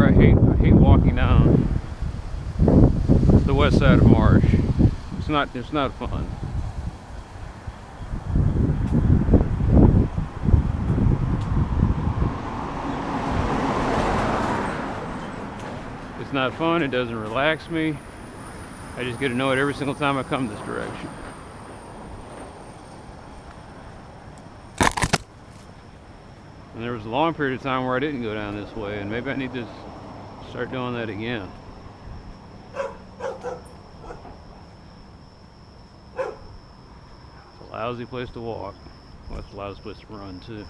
where I hate walking down the west side of Marsh. It's not fun. It's not fun, it doesn't relax me. I just get annoyed every single time I come this direction. And there was a long period of time where I didn't go down this way, and maybe I need to start doing that again. It's a lousy place to walk. Well, it's a lousy place to run too.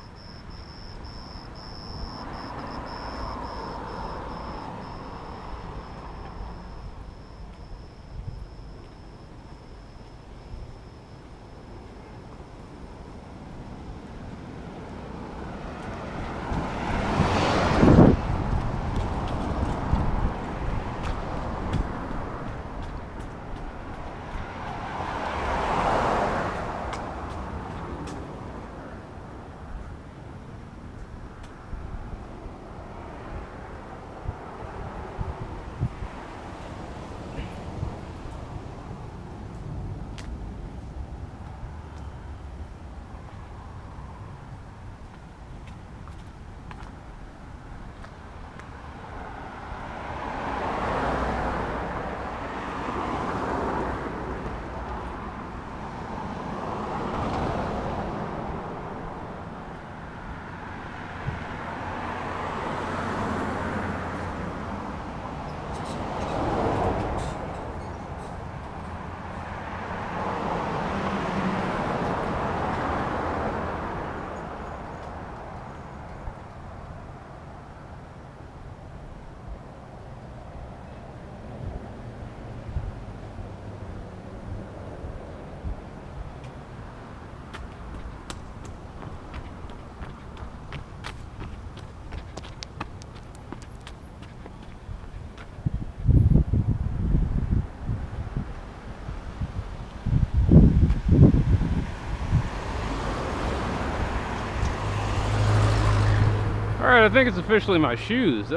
Alright, I think it's officially my shoes.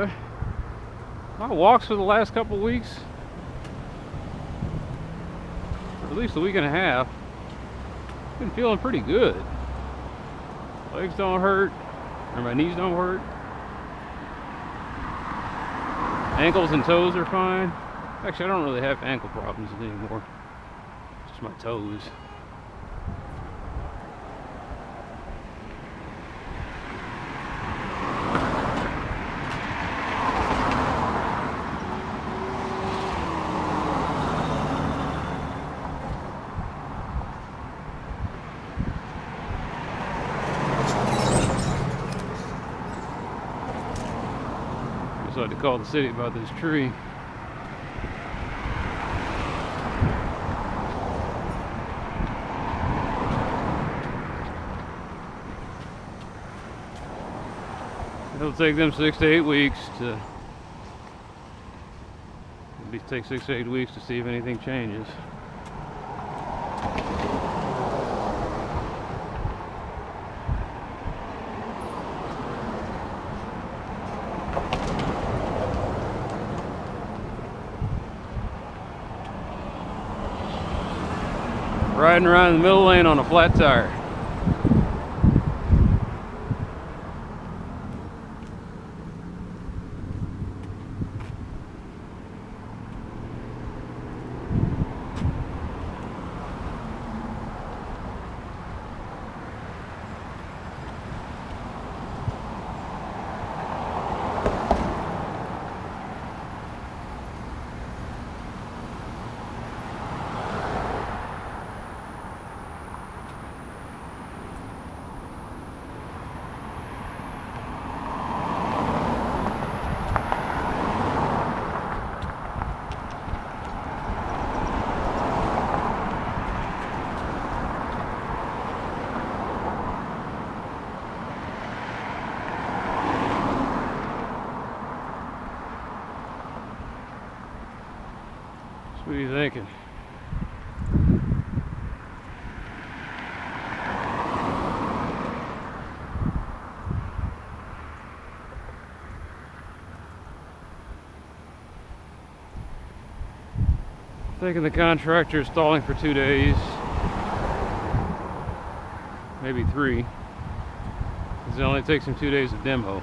My walks for the last couple weeks, or at least a week and a half, been feeling pretty good. Legs don't hurt, or my knees don't hurt. Ankles and toes are fine. Actually, I don't really have ankle problems anymore. Just my toes. So I had to call the city about this tree. It'll take them 6 to 8 weeks to. It'll take 6 to 8 weeks to see if anything changes. Riding around in the middle lane on a flat tire. What are you thinking? Thinking the contractor is stalling for 2 days, maybe 3, because it only takes him 2 days of demo.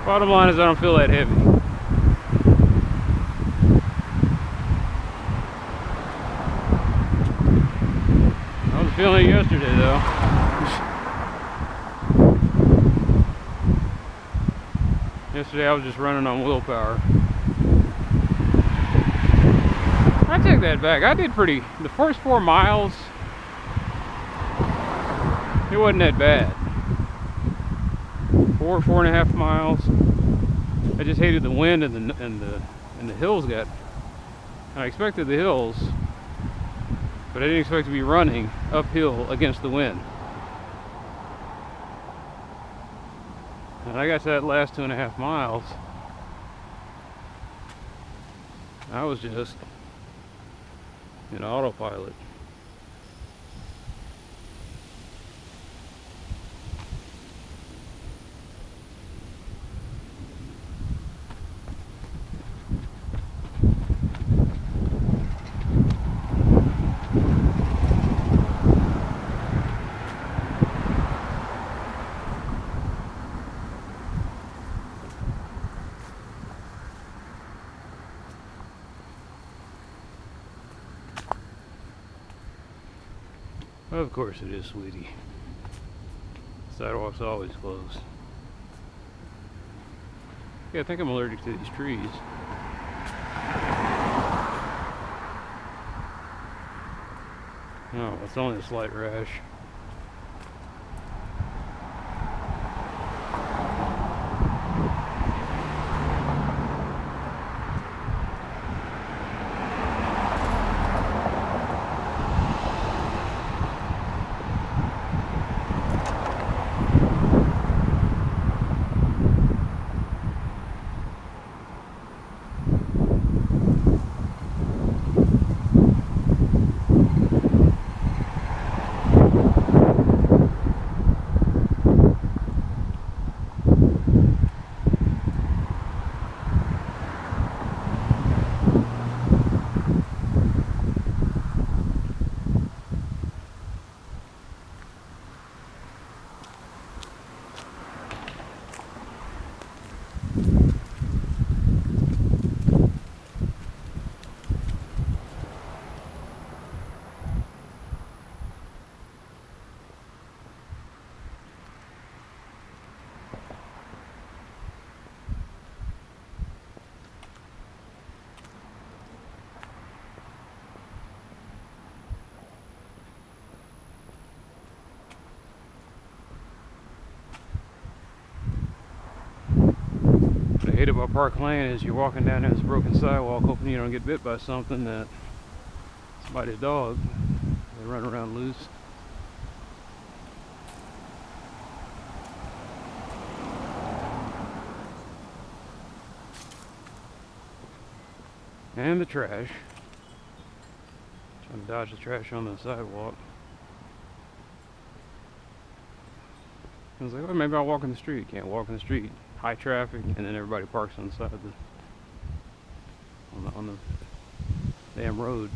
Bottom line is I don't feel that heavy. I was feeling it yesterday though. Yesterday I was just running on willpower. I take that back. I did the first 4 miles, it wasn't that bad. 4.5 miles. I just hated the wind and the hills got. I expected the hills, but I didn't expect to be running uphill against the wind. And I got to that last 2.5 miles. I was just in autopilot. Of course it is, sweetie. Sidewalk's always closed. Yeah, I think I'm allergic to these trees. No, it's only a slight rash. What I hate about Park Lane is you're walking down this broken sidewalk hoping you don't get bit by something that somebody's dog. They run around loose. And the trash. Trying to dodge the trash on the sidewalk. I was like, well, maybe I'll walk in the street. Can't walk in the street. High traffic, and then everybody parks on the side of on the damn road.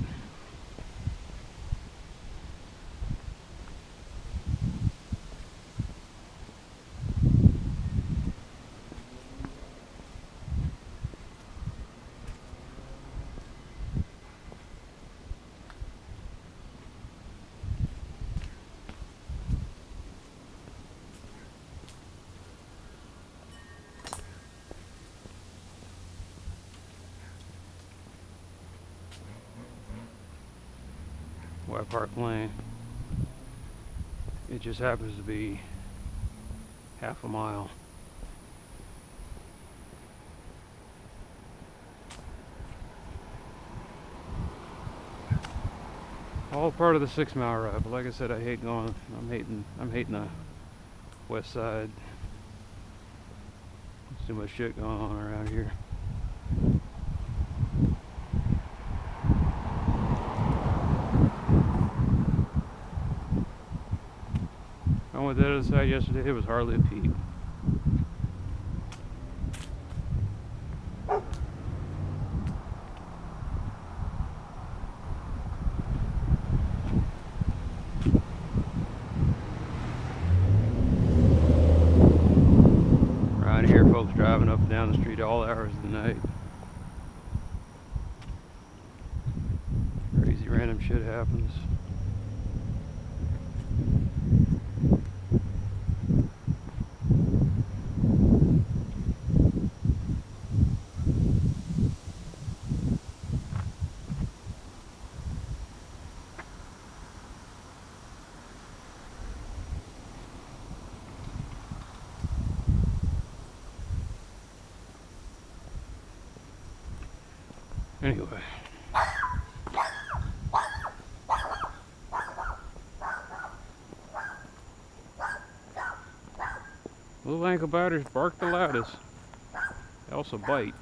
Webb Park Lane. It just happens to be half a mile. All part of the 6-mile ride, but like I said, I hate going. I'm hating the west side. There's too much shit going on around here. I went to the other side yesterday. It was hardly a peep. Around here, folks driving up and down the street all hours of the night. Crazy random shit happens. Anyway. Little ankle biters bark the loudest. They also bite.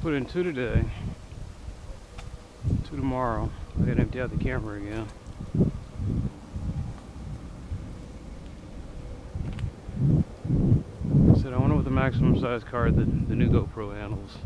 Put in 2 today, 2 tomorrow. I gotta empty out the camera again. I said I wonder what the maximum size card the new GoPro handles.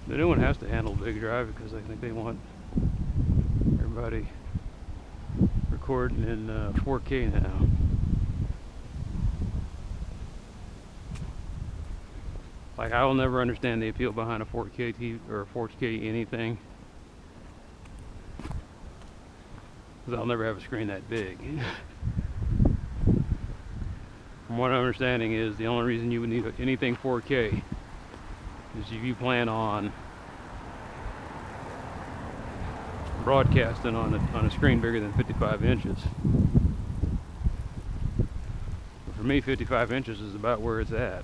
The new one has to handle big drive because I think they want everybody recording in 4K now. Like, I will never understand the appeal behind a 4K TV or a 4K anything, because I'll never have a screen that big. From what I'm understanding is the only reason you would need anything 4K is if you plan on broadcasting on a screen bigger than 55 inches. But for for me, 55 inches is about where it's at.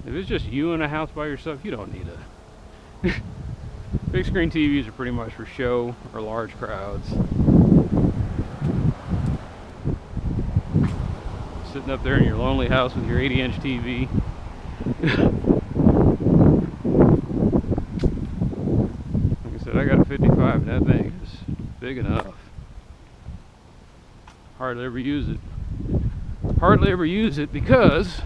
If it's just you in a house by yourself, you don't need a... Big screen TVs are pretty much for show or large crowds. Sitting up there in your lonely house with your 80-inch TV. Like I said, I got a 55 and that thing is big enough. Hardly ever use it. Hardly ever use it because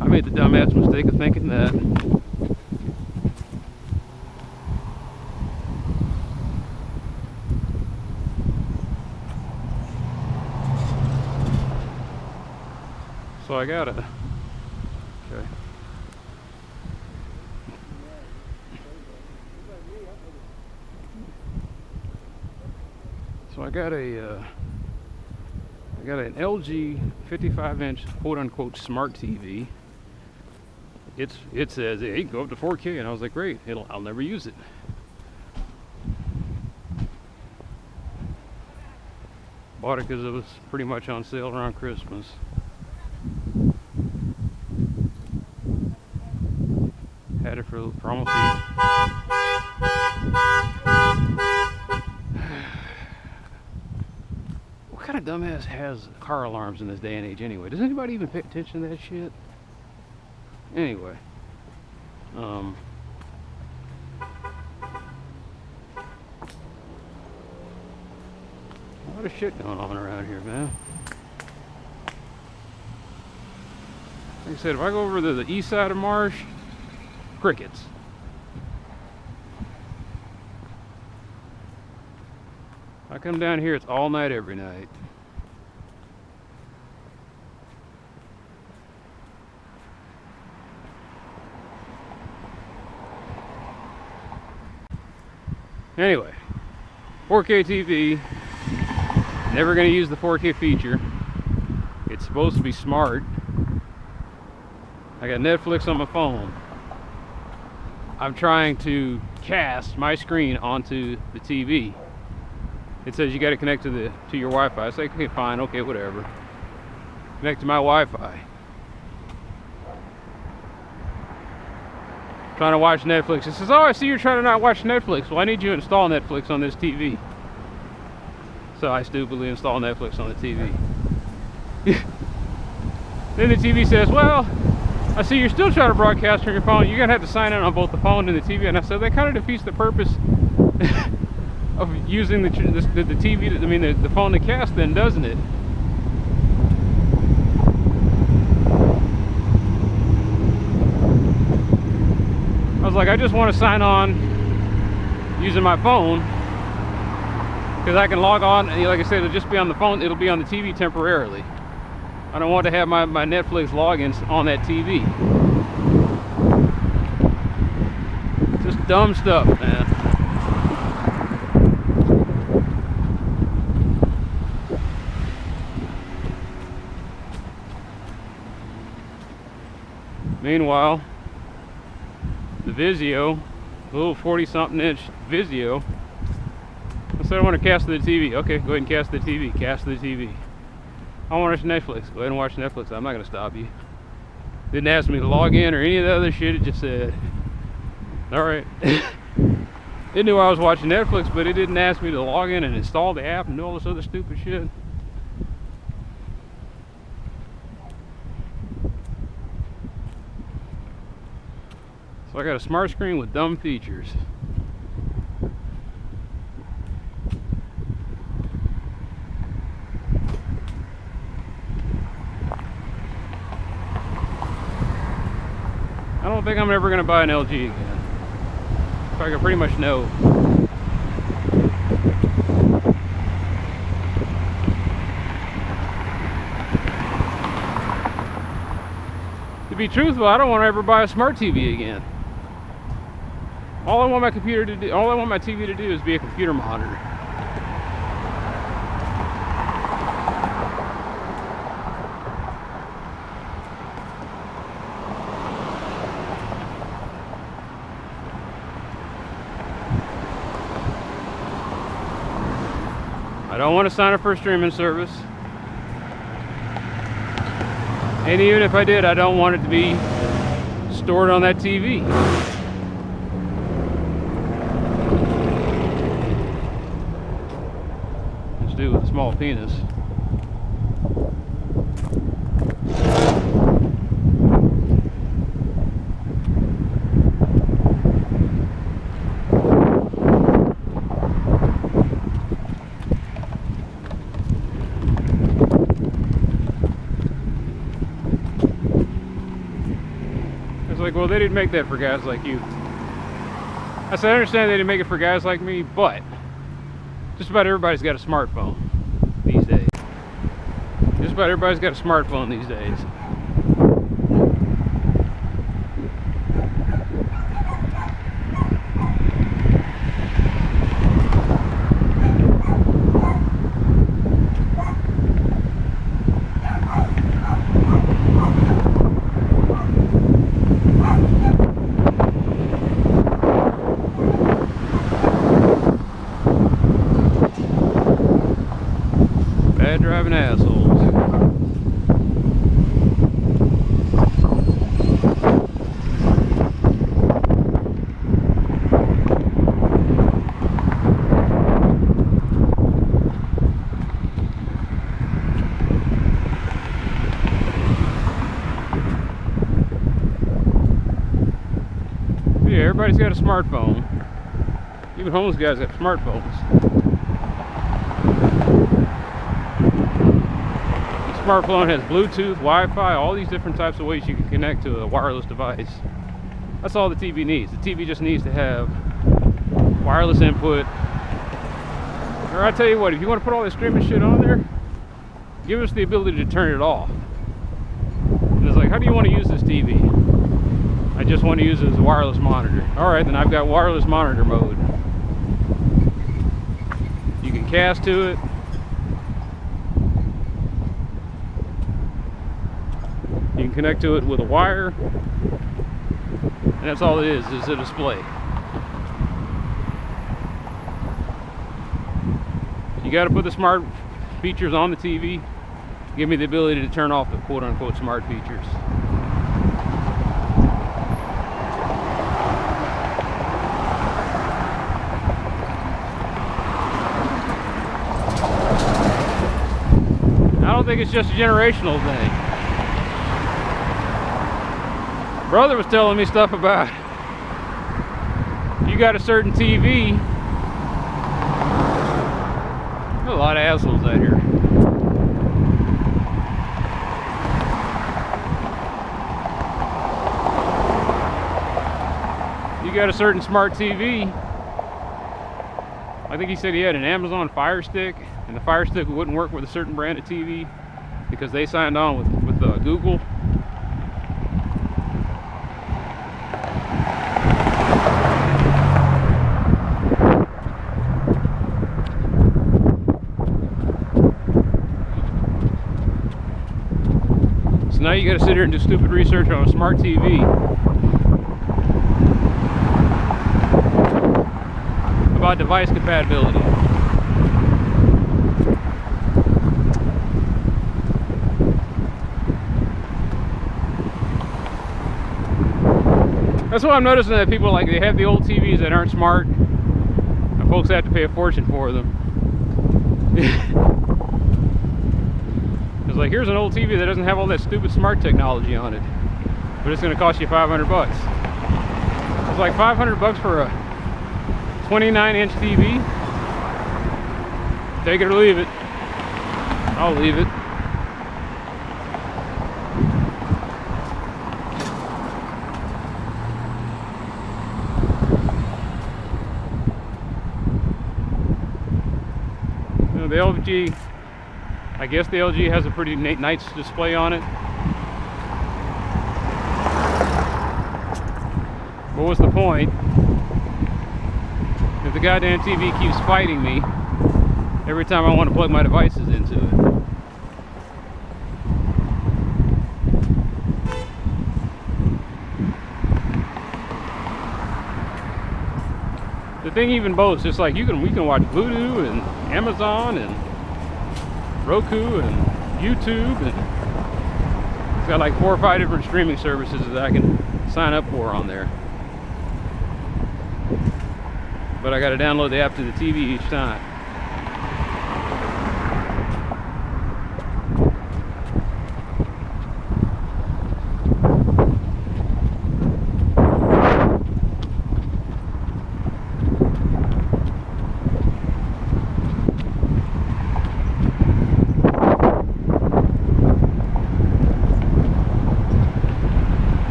I made the dumbass mistake of thinking that so I got it. Okay. So I got an LG 55-inch quote-unquote smart TV. It says, hey, you can go up to 4K, and I was like, great, I'll never use it. Bought it because it was pretty much on sale around Christmas. Had it for almost a year. What kind of dumbass has car alarms in this day and age anyway? Does anybody even pay attention to that shit? Anyway, a lot of shit going on around here, man. Like I said, if I go over to the east side of Marsh, crickets. I come down here, it's all night every night. Anyway, 4K TV, never going to use the 4K feature. It's supposed to be smart. I got Netflix on my phone. I'm trying to cast my screen onto the TV. It says you got to connect to your Wi-Fi. I say, okay, fine, okay, whatever. Connect to my Wi-Fi. Trying to watch Netflix. It says, oh, I see you're trying to not watch Netflix. Well, I need you to install Netflix on this TV. So I stupidly install Netflix on the TV. Then the TV says, well, I see you're still trying to broadcast from your phone. You're going to have to sign in on both the phone and the TV. And I said, that kind of defeats the purpose of using the TV, the phone to cast then, doesn't it? I was like, I just want to sign on using my phone because I can log on, and like I said, it'll just be on the phone, it'll be on the TV temporarily. I don't want to have my Netflix logins on that TV. Just dumb stuff, man. Meanwhile, the Vizio, a little 40-something inch Vizio. I said I want to cast to the TV. Okay, go ahead and cast to the TV. Cast to the TV. I want to watch Netflix. Go ahead and watch Netflix. I'm not going to stop you. Didn't ask me to log in or any of the other shit. It just said, alright. It knew I was watching Netflix, but it didn't ask me to log in and install the app and do all this other stupid shit. So I got a smart screen with dumb features. I don't think I'm ever going to buy an LG again. In fact, I pretty much know. To be truthful, I don't want to ever buy a smart TV again. All I want my computer to do, all I want my TV to do is be a computer monitor. I don't want to sign up for a streaming service. And even if I did, I don't want it to be stored on that TV. Let's do it with a small penis. Like, well, they didn't make that for guys like you. I said, I understand they didn't make it for guys like me, but just about everybody's got a smartphone these days. Just about everybody's got a smartphone these days. Driving assholes. Yeah, everybody's got a smartphone. Even homeless guys have smartphones. Smartphone has Bluetooth, Wi-Fi, all these different types of ways you can connect to a wireless device. That's all the TV needs. The TV just needs to have wireless input. Or I tell you what, if you want to put all this streaming shit on there, give us the ability to turn it off. And it's like, how do you want to use this TV? I just want to use it as a wireless monitor. Alright, then I've got wireless monitor mode. You can cast to it. You can connect to it with a wire, and that's all it is a display. You got to put the smart features on the TV. Give me the ability to turn off the quote-unquote smart features. I don't think it's just a generational thing. Brother was telling me stuff about, you got a certain TV. There's a lot of assholes out here. You got a certain smart TV. I think he said he had an Amazon Fire Stick, and the Fire Stick wouldn't work with a certain brand of TV because they signed on with Google. Now you got to sit here and do stupid research on a smart TV about device compatibility. That's why I'm noticing that people, like, they have the old TVs that aren't smart, and folks have to pay a fortune for them. It's like, here's an old TV that doesn't have all that stupid smart technology on it, but it's going to cost you 500 bucks. It's like 500 bucks for a 29-inch TV. Take it or leave it. I'll leave it. You know, the LG, I guess the LG has a pretty nice display on it. What was the point if the goddamn TV keeps fighting me every time I want to plug my devices into it? The thing even boasts, it's like we can watch Voodoo and Amazon and Roku and YouTube, and it's got like 4 or 5 different streaming services that I can sign up for on there. But I got to download the app to the TV each time.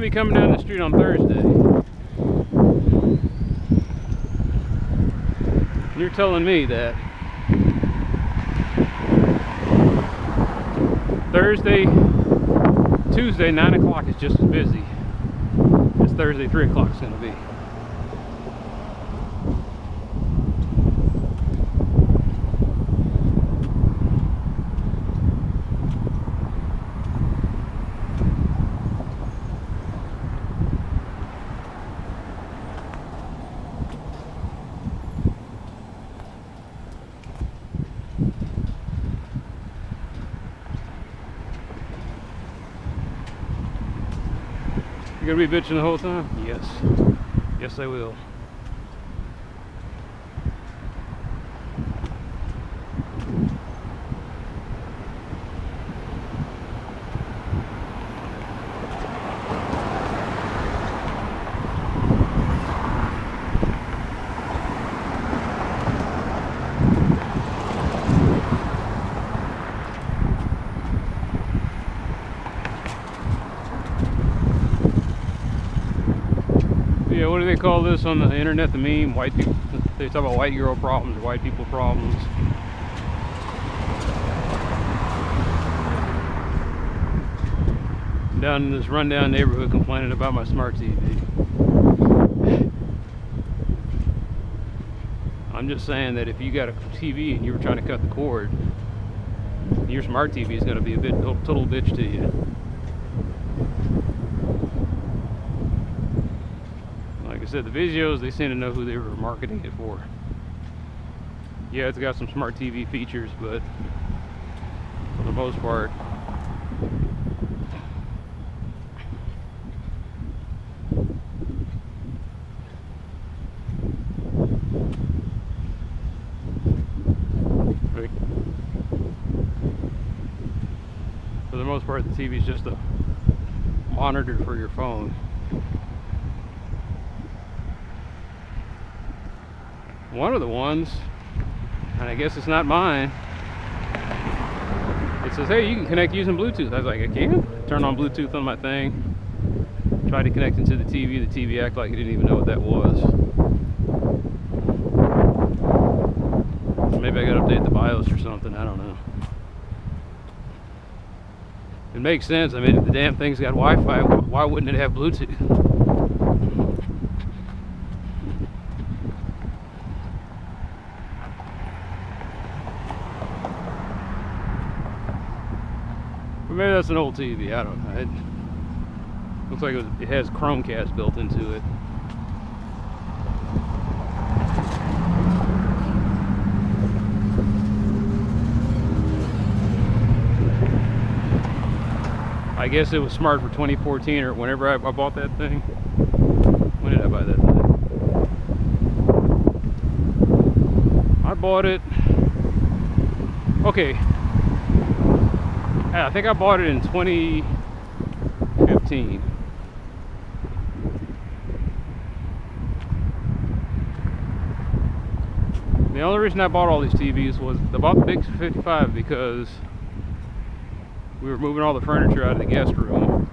Be coming down the street on Thursday. You're telling me that Tuesday 9 o'clock is just as busy as Thursday 3 o'clock is going to be. You gonna be bitching the whole time? Yes. Yes, I will. Yeah, what do they call this on the internet? The meme? White people. They talk about white girl problems, white people problems. Down in this rundown neighborhood complaining about my smart TV. I'm just saying that if you got a TV and you were trying to cut the cord, your smart TV is going to be a total bitch to you. Like I said, the Vizios, they seem to know who they were marketing it for. Yeah, it's got some smart TV features, but for the most part, the TV is just a monitor for your phone. One of the ones, and I guess it's not mine, it says, hey, you can connect using Bluetooth. I was like, I can? Turn on Bluetooth on my thing, tried to connect it to the TV. The TV acted like it didn't even know what that was. So maybe I gotta update the BIOS or something, I don't know. It makes sense. I mean, if the damn thing's got Wi-Fi, why wouldn't it have Bluetooth? But maybe that's an old TV. I don't know. It looks like it has Chromecast built into it. I guess it was smart for 2014 or whenever I bought that thing. When did I buy that thing? I bought it. Okay. I think I bought it in 2015. The only reason I bought all these TVs was I bought the big 55 because we were moving all the furniture out of the guest room,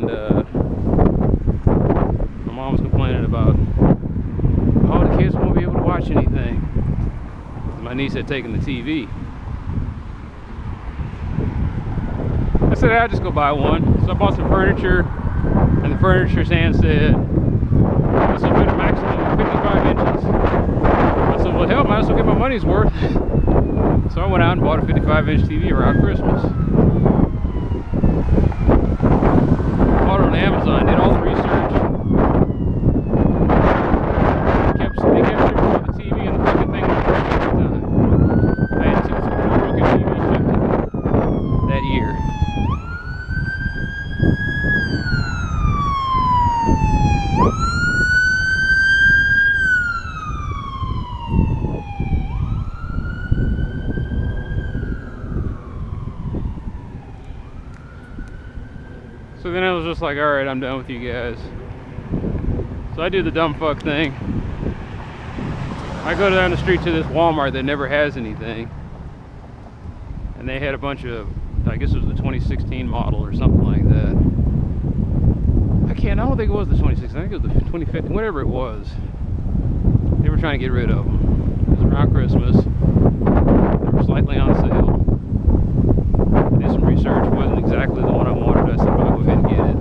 and my mom was complaining about, oh, the kids won't be able to watch anything. My niece had taken the TV. I said, I'll just go buy one. So I bought some furniture, and the furniture stand said, this will fit a maximum of 55 inches. I said, well, hell, might as well get my money's worth. So I went out and bought a 55-inch TV around Christmas. Bought it on Amazon, did all the research. They kept shipping the TV and the fucking thing was broken every time. I had two broken TVs shipped that year. So then I was just like, alright, I'm done with you guys. So I do the dumb fuck thing. I go down the street to this Walmart that never has anything. And they had a bunch of, I guess it was the 2016 model or something like that. I don't think it was the 2016, I think it was the 2015, whatever it was. They were trying to get rid of them. It was around Christmas. They were slightly on sale. I did some research, it wasn't exactly the one I wanted. I said, well, I'll go ahead and get it.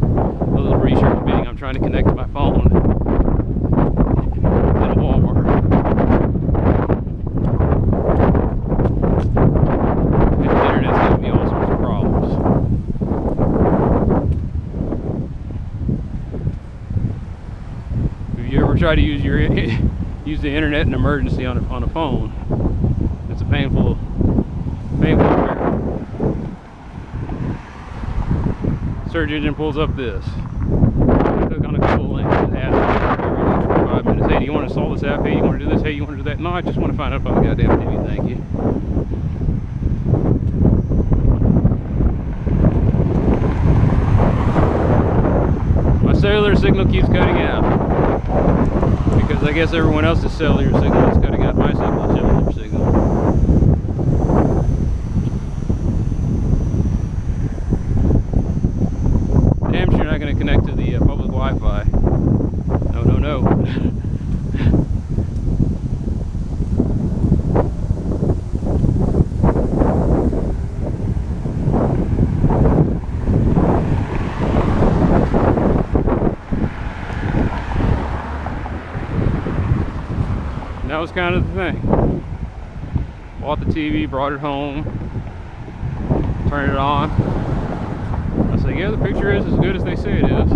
A little research being, I'm trying to connect to my phone in a Walmart. And the internet's giving me all sorts of problems. Have you ever tried to use use the internet in an emergency on a phone? It's a painful affair. Search engine pulls up this. Click on a Google link and add every 5 minutes. Hey, do you want to install this app? Hey, you want to do this? Hey, you want to do that? No, I just want to find out about the goddamn TV. Thank you. My cellular signal keeps cutting out. Because I guess everyone else's cellular signal is cutting out my cellular signal. Damn sure not going to connect to the public Wi-Fi. No, no, no. And that was kind of the thing. Bought the TV, brought it home, turned it on. I said, yeah, the picture is as good as they say it is.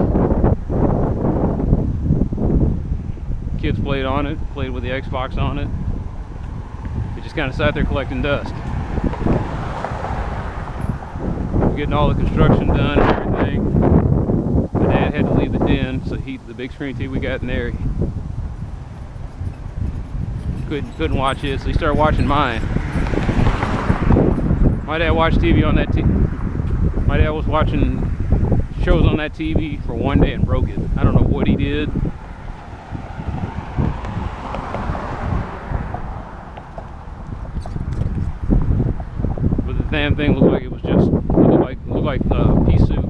Kids played on it, played with the Xbox on it. It just kind of sat there collecting dust. Getting all the construction done and everything. My dad had to leave the den, so the big screen TV we got in there, couldn't watch it, so he started watching mine. My dad watched TV on that TV. My dad was watching shows on that TV for one day and broke it. I don't know what he did. But the damn thing looked like it was just looked like pea soup.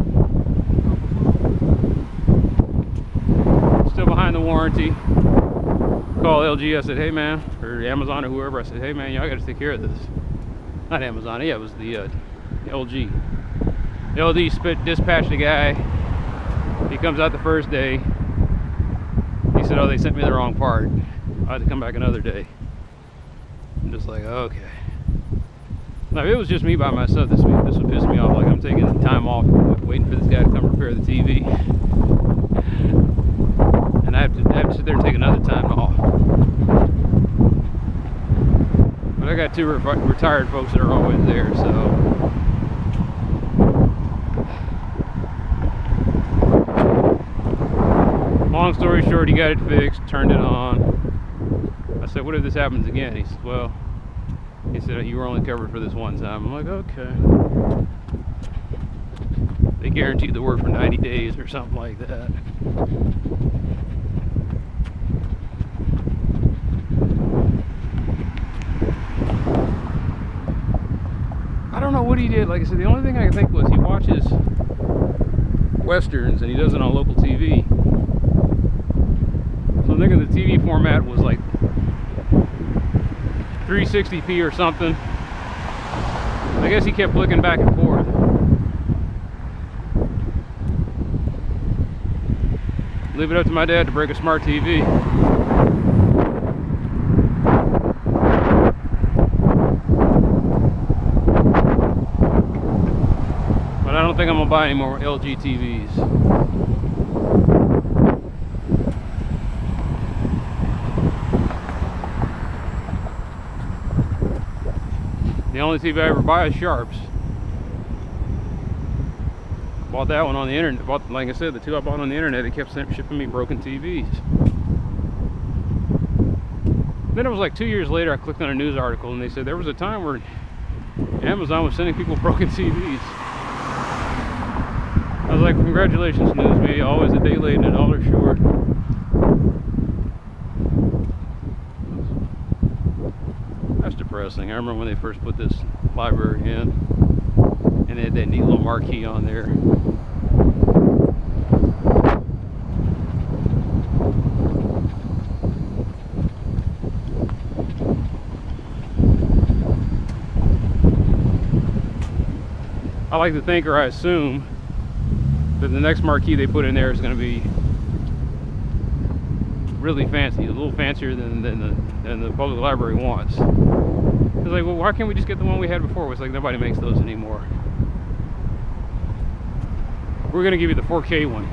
Still behind the warranty. Call LG. I said, hey man, or Amazon or whoever. I said, hey man, y'all got to take care of this. Not Amazon. Yeah, it was the LG. LG dispatched a guy. He comes out the first day. He said, oh, they sent me the wrong part. I had to come back another day. I'm just like, okay. Now, if it was just me by myself this week, this would piss me off. Like, I'm taking time off, waiting for this guy to come repair the TV. And I have to sit there and take another time off. But I got two retired folks that are always there, so. Long story short, he got it fixed, turned it on. I said, what if this happens again? He said, well, you were only covered for this one time. I'm like, okay. They guaranteed the work for 90 days or something like that. I don't know what he did. Like I said, the only thing I can think was he watches westerns, and he does it on local TV. So I'm thinking the TV format was like 360p or something. I guess he kept flicking back and forth. Leave it up to my dad to break a smart TV. But I don't think I'm gonna buy any more LG TVs. The only TV I ever buy is Sharp's. Bought that one on the internet. Like I said, the two I bought on the internet, it kept shipping me broken TVs. Then it was like 2 years later, I clicked on a news article and they said there was a time where Amazon was sending people broken TVs. I was like, congratulations, news media, always a day late and a dollar short. That's depressing. I remember when they first put this library in, and they had that neat little marquee on there. I like to think, or I assume, that the next marquee they put in there is going to be really fancy, a little fancier than the public library wants. It's like, well, why can't we just get the one we had before? It's like nobody makes those anymore. We're going to give you the 4K one.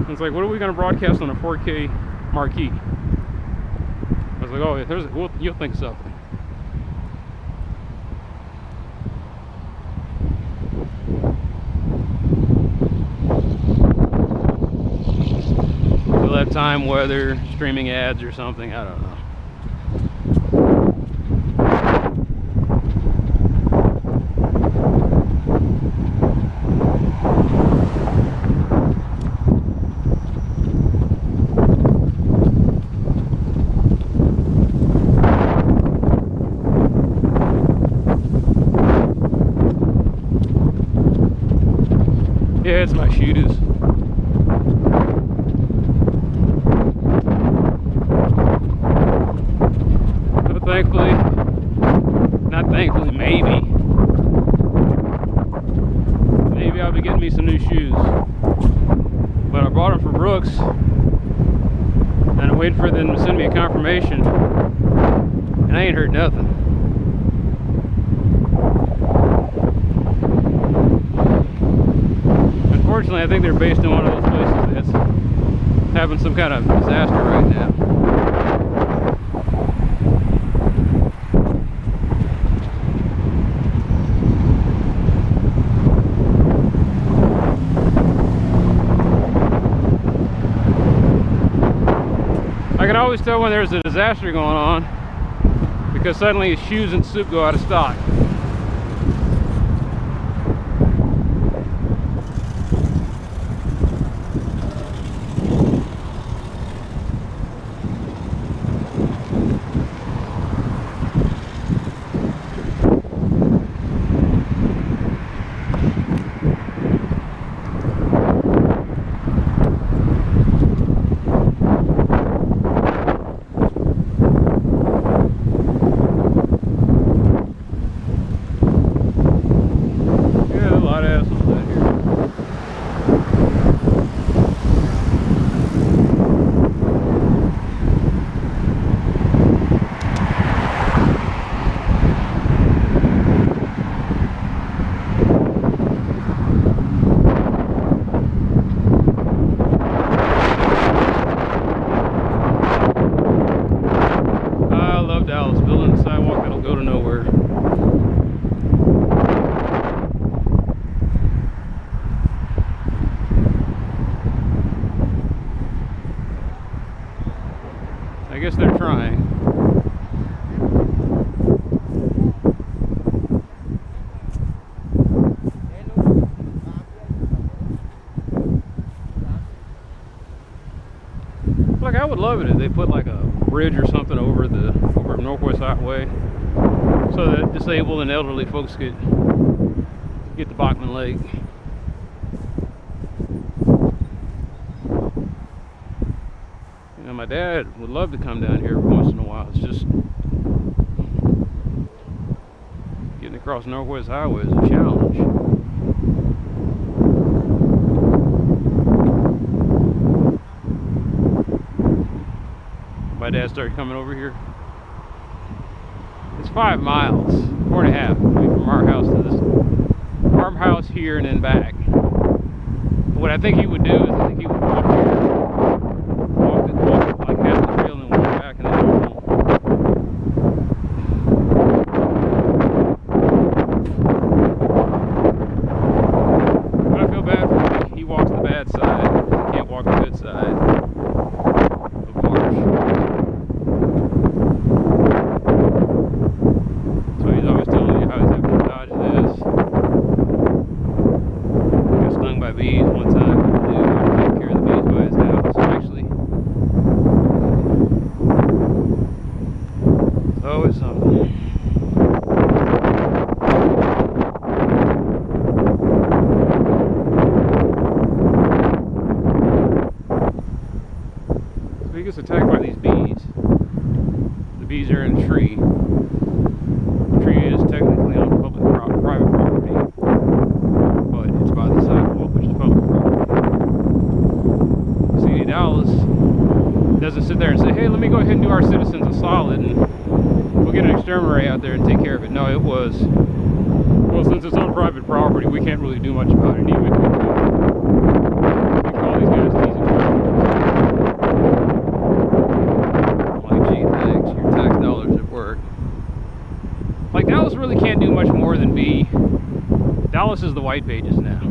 It's like, what are we going to broadcast on a 4K marquee? I was like, oh, you'll think something. We'll have time, weather, streaming ads or something, I don't know. Yeah, it's my shooters. But thankfully, not thankfully, maybe I'll be getting me some new shoes. But I bought them from Brooks, and I'm waiting for them to send me a confirmation, and I ain't heard nothing. Unfortunately, I think they're based in one of those places that's having some kind of disaster right now. I can always tell when there's a disaster going on because suddenly shoes and soup go out of stock. I guess they're trying. Like, I would love it if they put like a bridge or something over Northwest Highway so that disabled and elderly folks could get to Bachman Lake. You know, my dad would love to come down here once in a while. It's just getting across Northwest Highway is a challenge. My dad started coming over here. It's 5 miles, 4.5, from our house to this farmhouse here and then back. But what I think he would do is I think he would walk here, walk like half the trail and then walk back and then go home. But I feel bad for him. He walks the bad side. He can't walk the good side of Marsh. So he's always telling you how he's having to dodge this. Got stung by bees one time. Dude, I take care of the bees by his house. Actually, it's always something. So he gets attacked by these bees. The bees are in a tree. The tree is technically on private property, but it's by the sidewalk, which is public property. CD Dallas doesn't sit there and say, hey, let me go ahead and do our citizens a solid and we'll get an exterminator out there and take care of it. No, it was, well, since it's on private property, we can't really do much about it. Anyway, we call these guys these exterminators. I'm like, gee, thanks, your tax dollars at work. Like, Dallas really can't do much more than be... Dallas is the white pages now.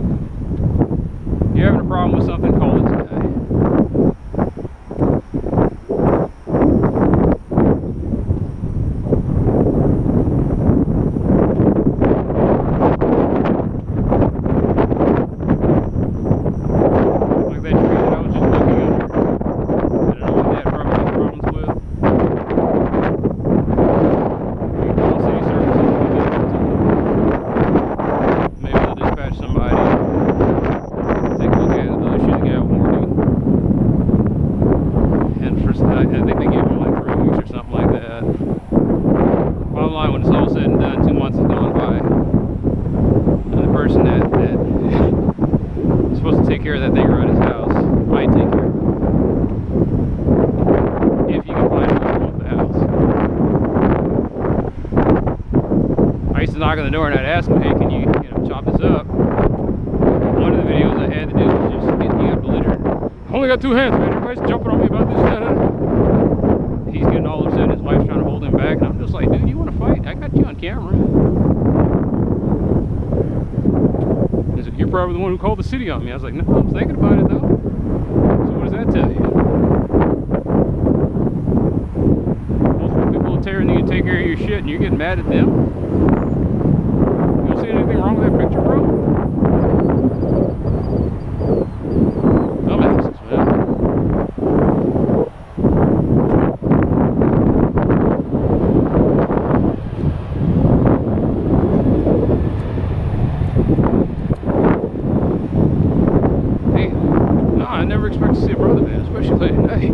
You're having a problem with something, call this guy. Like that tree that I was just looking under. I don't know what that problems with. You call city services. Maybe they'll dispatch somebody. Take a look at it. They'll issue the guy a warning. And for, I think they gave him like 3 weeks or something like that. Bottom line, when it's all said and done, 2 months has gone by. And the person that is supposed to take care of that thing around his house might take care of it. If you can find him off the house. I used to knock on the door and I'd ask him, hey, can you chop this up? One of the videos I had to do was just get belligerent. I only got 2 hands, man. Everybody's jumping on me about this, that. He's getting all upset. His wife's trying to hold him back, and I'm just like, dude, you want to fight? I got you on camera. He said, you're probably the one who called the city on me. I was like, no, I'm thinking about it though. So what does that tell you? Multiple people are tearing you to take care of your shit, and you're getting mad at them. You don't see anything wrong with that picture, bro? Dumbasses, man. Hey, no, I never expect to see a brother, man, especially late at night.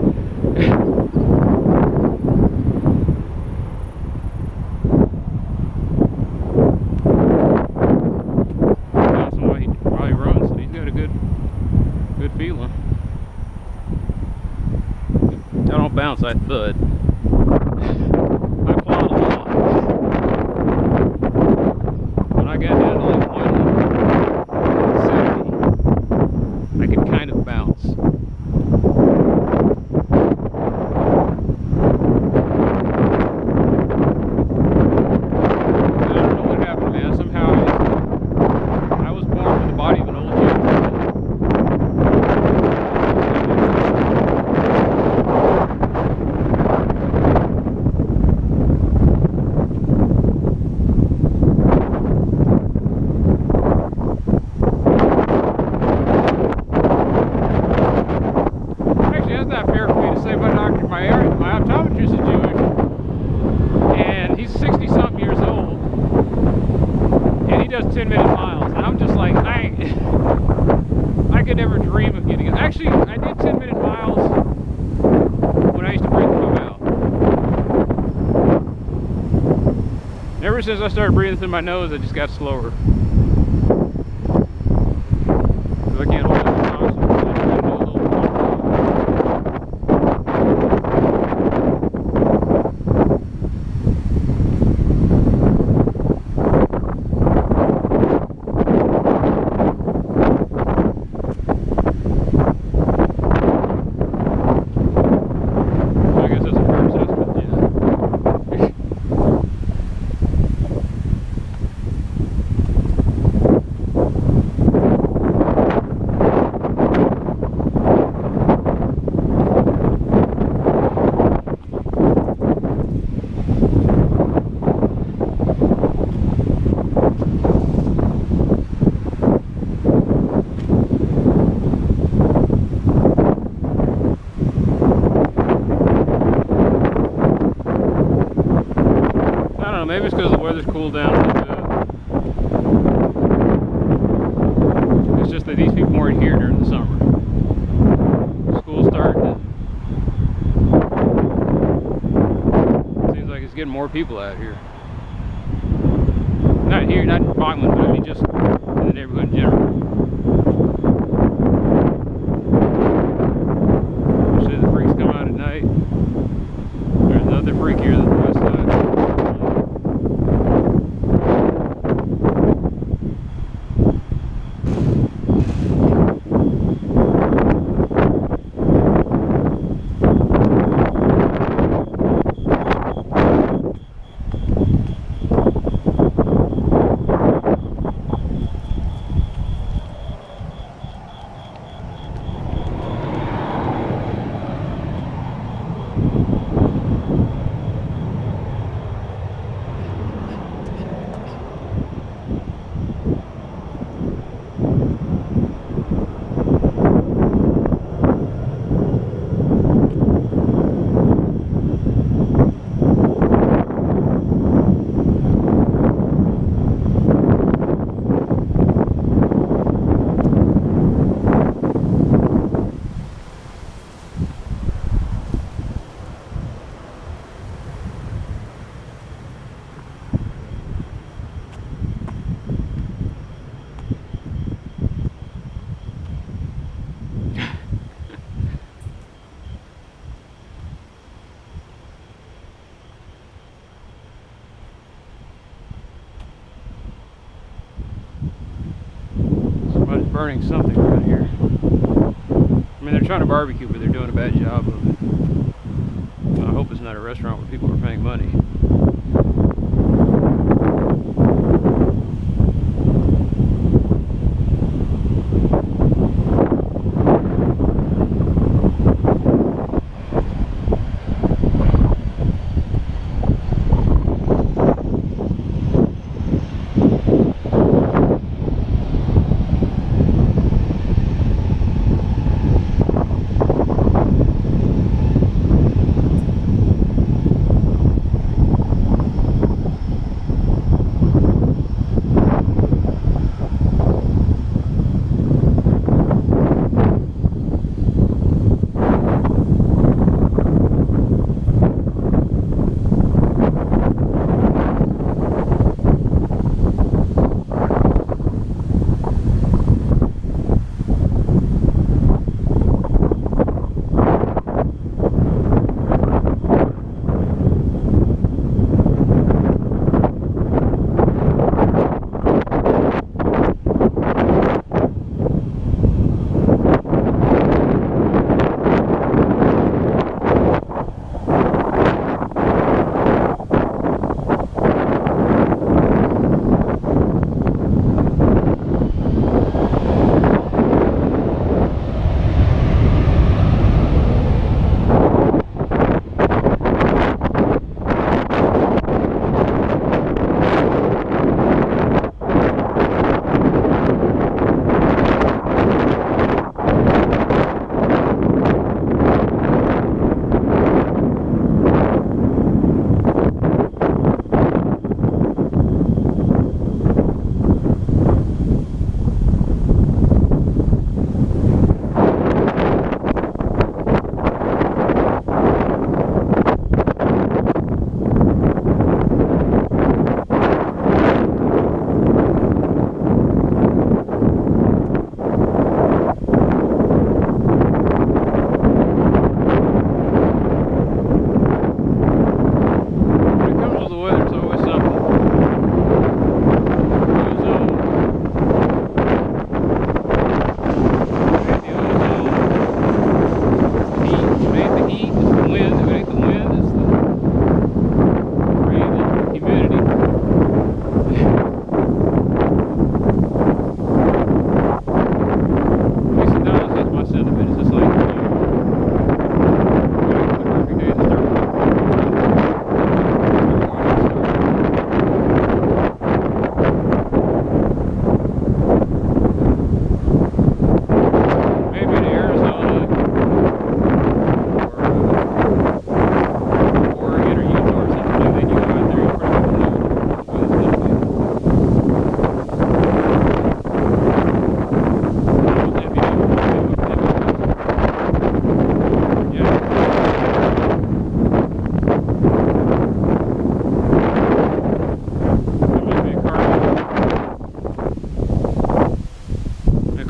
Feeling. I don't bounce, I thud. I plod along. When I got down to like 170, I could kind of bounce. I don't know what happened, man. Somehow I was born with the body of an old gentleman. Ever since I started breathing through my nose, I just got slower. So I can't hold it constant. Maybe it's because the weather's cooled down a little bit. It's just that these people weren't here during the summer. School's starting. It seems like it's getting more people out here. Not here, not in Bachman, but I mean just in the neighborhood in general. Usually the freaks come out at night. There's another freak here than the west side. Burning something around here. I mean, they're trying to barbecue, but they're doing a bad job of it. I hope it's not a restaurant where people are paying money.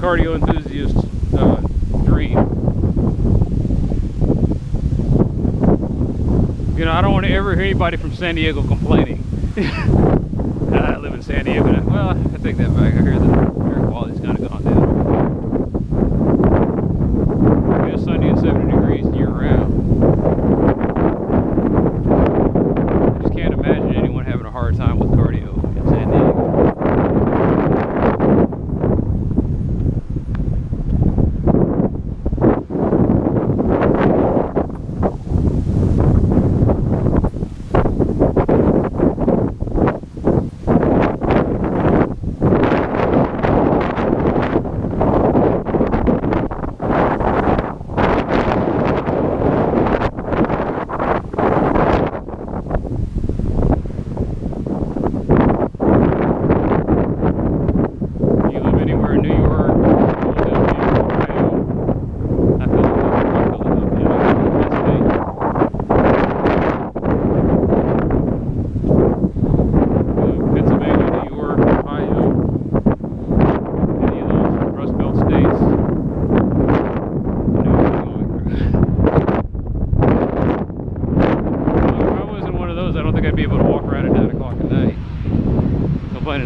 cardio enthusiast's dream. You know, I don't want to ever hear anybody from San Diego complaining. I live in San Diego. Well, I take that back. I hear the air quality's kind of gone down. It's sunny and 70 degrees year round. I just can't imagine anyone having a hard time with cardio in San Diego.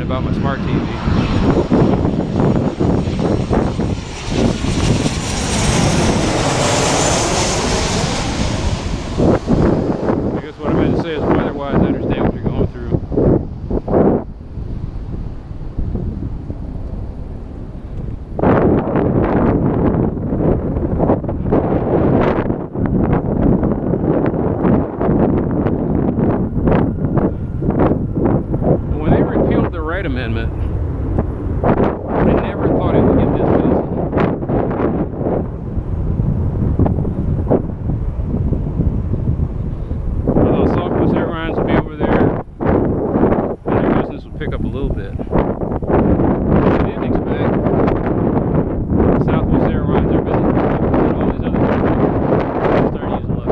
About my smart TV. I guess what I meant to say is weather-wise, I understand what you're going through. Amendment, I never thought it would get this busy. I thought Southwest Airlines would be over there and their business would pick up a little bit. I didn't expect Southwest Airlines, their business would pick up, and all these other things started using luck.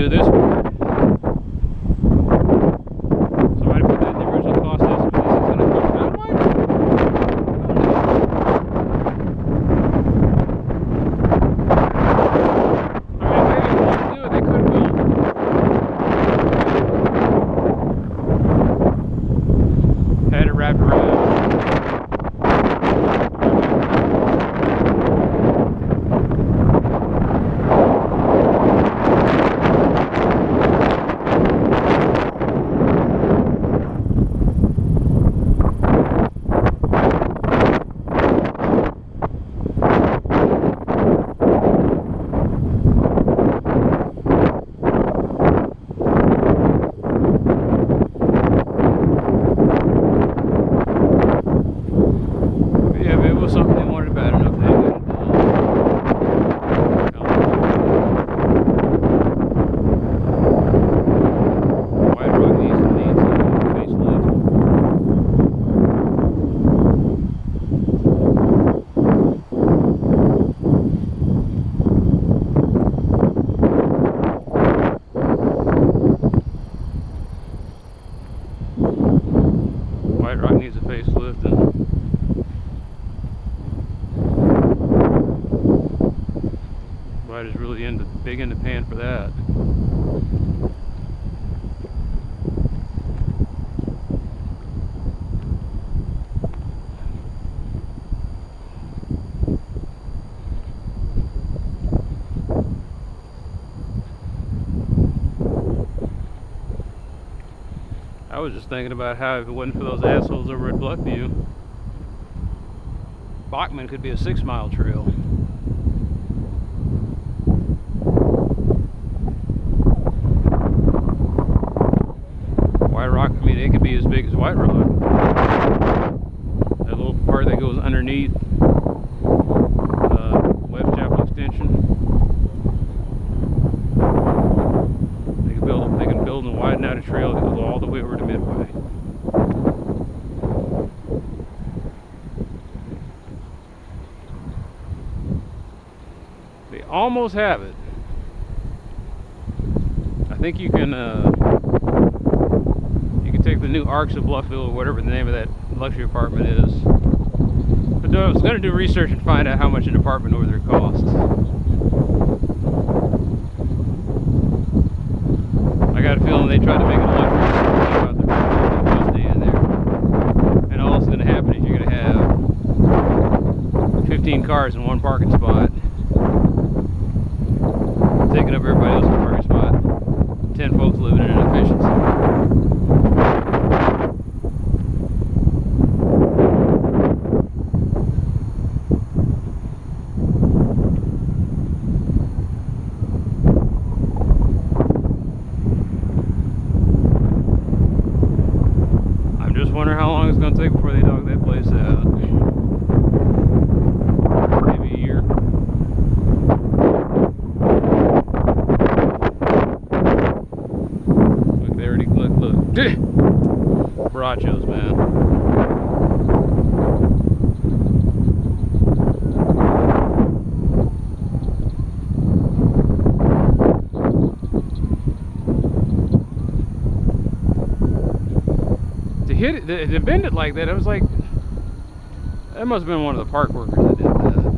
do this part. Somebody put that in the original cost estimate. This is going to cost that much? I mean, if they didn't want to do it, they could build it. Had it wrapped around. Something they wanted bad enough they did. White Rock needs a facelift. White Rock needs a facelift and is really big in the pan for that. I was just thinking about how if it wasn't for those assholes over at Bluffview, Bachman could be a 6-mile trail. White Rock, I mean, it could be as big as White Rock. That little part that goes underneath Webb Chapel Extension. They can build and widen out a trail that goes all the way over to Midway. They almost have it. I think you can take the new Arcs of Bluffville, or whatever the name of that luxury apartment is. But I was going to do research and find out how much an apartment over there costs. I got a feeling they tried to make it a luxury about the stay in there. And all that's going to happen is you're going to have 15 cars in one parking spot, taking up everybody else's parking spot. 10 folks living in inefficiency. Wonder how long it's going to take before they dog that place out. Maybe a year. Look, they already look. Brachos, man. Hit it, to bend it like that, I was like, that must have been one of the park workers that did that.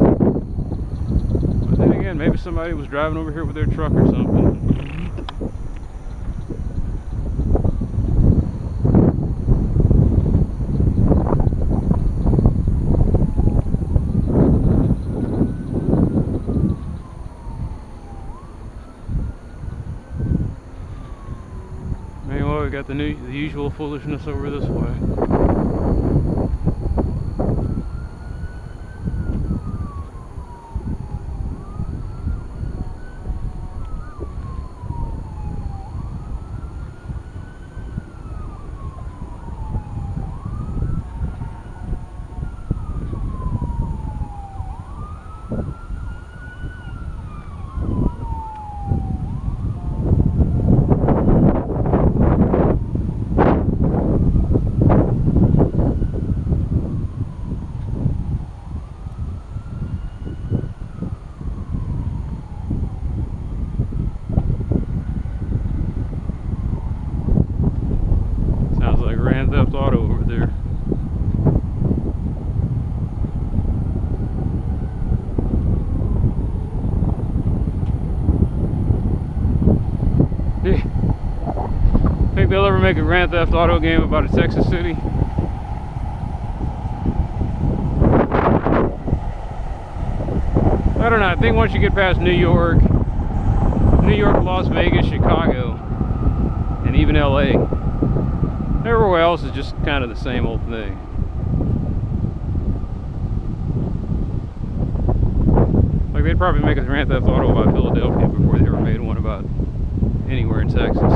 But then again, maybe somebody was driving over here with their truck or something. Well, we got the usual foolishness over this way. Think they'll ever make a Grand Theft Auto game about a Texas city? I don't know. I think once you get past New York, Las Vegas, Chicago, and even LA, everywhere else is just kind of the same old thing. Like, they'd probably make a Grand Theft Auto about Philadelphia before they ever made one about anywhere in Texas.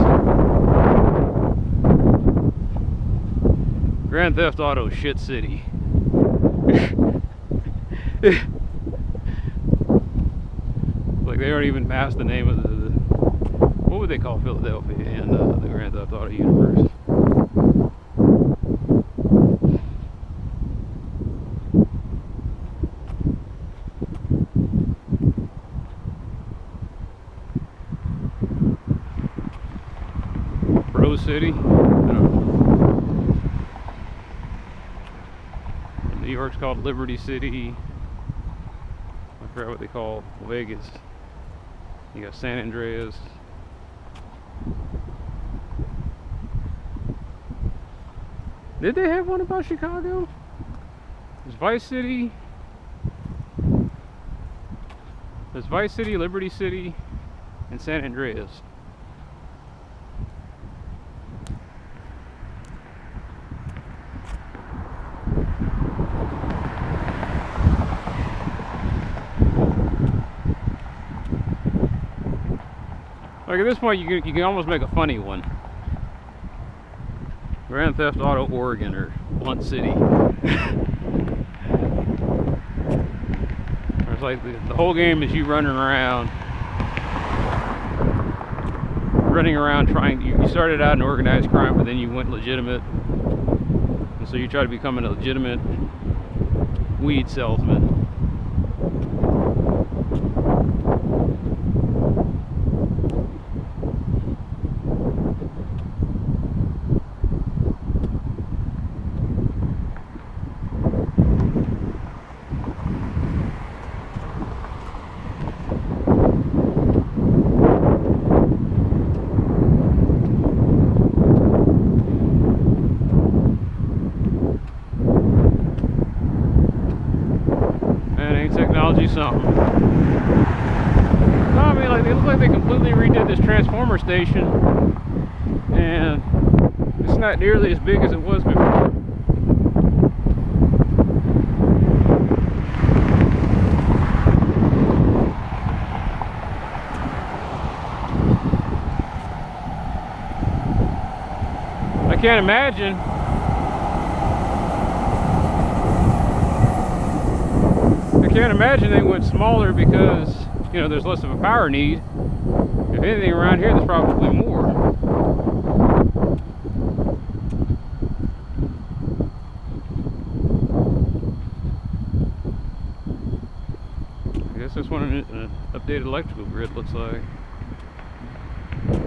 Grand Theft Auto Shit City. Like, they aren't even past the name of the what would they call Philadelphia in the Grand Theft Auto universe? Rose City? I don't know. New York's called Liberty City. I forgot what they call Vegas. You got San Andreas. Did they have one about Chicago? There's Vice City. There's Vice City, Liberty City, and San Andreas. Like, at this point, you can almost make a funny one. Grand Theft Auto Oregon or Blunt City. It's like the whole game is you running around trying. You started out in organized crime, but then you went legitimate, and so you try to become a legitimate weed salesman. Something. No, I mean, like, they look like they completely redid this transformer station, and it's not nearly as big as it was before. I can't imagine. I can't imagine they went smaller because, you know, there's less of a power need. If anything, around here there's probably more. I guess that's what an updated electrical grid looks like.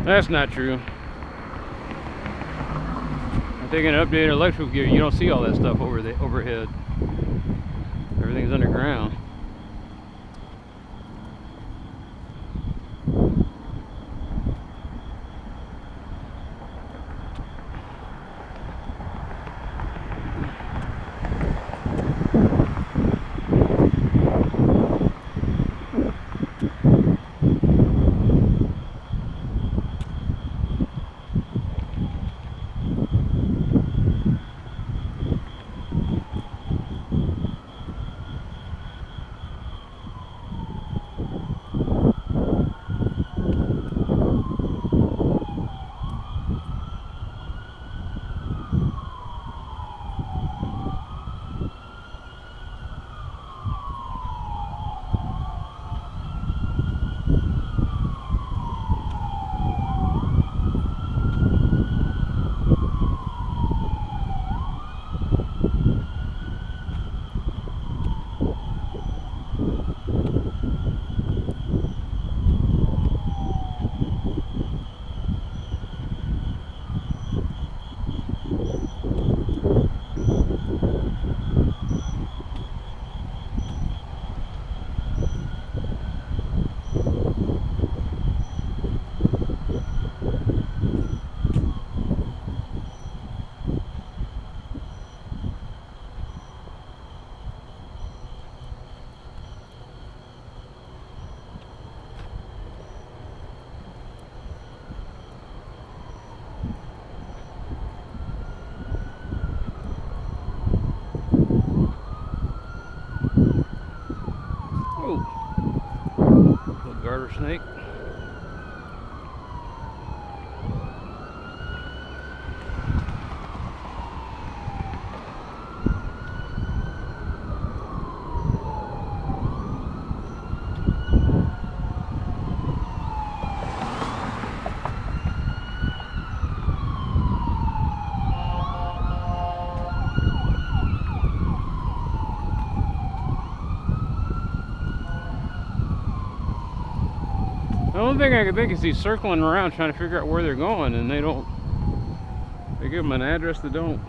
That's not true. I think an updated electrical grid, you don't see all that stuff over the overhead. Everything's underground. rattlesnake. The only thing I can think is he's circling around trying to figure out where they're going, and they give him an address that don't.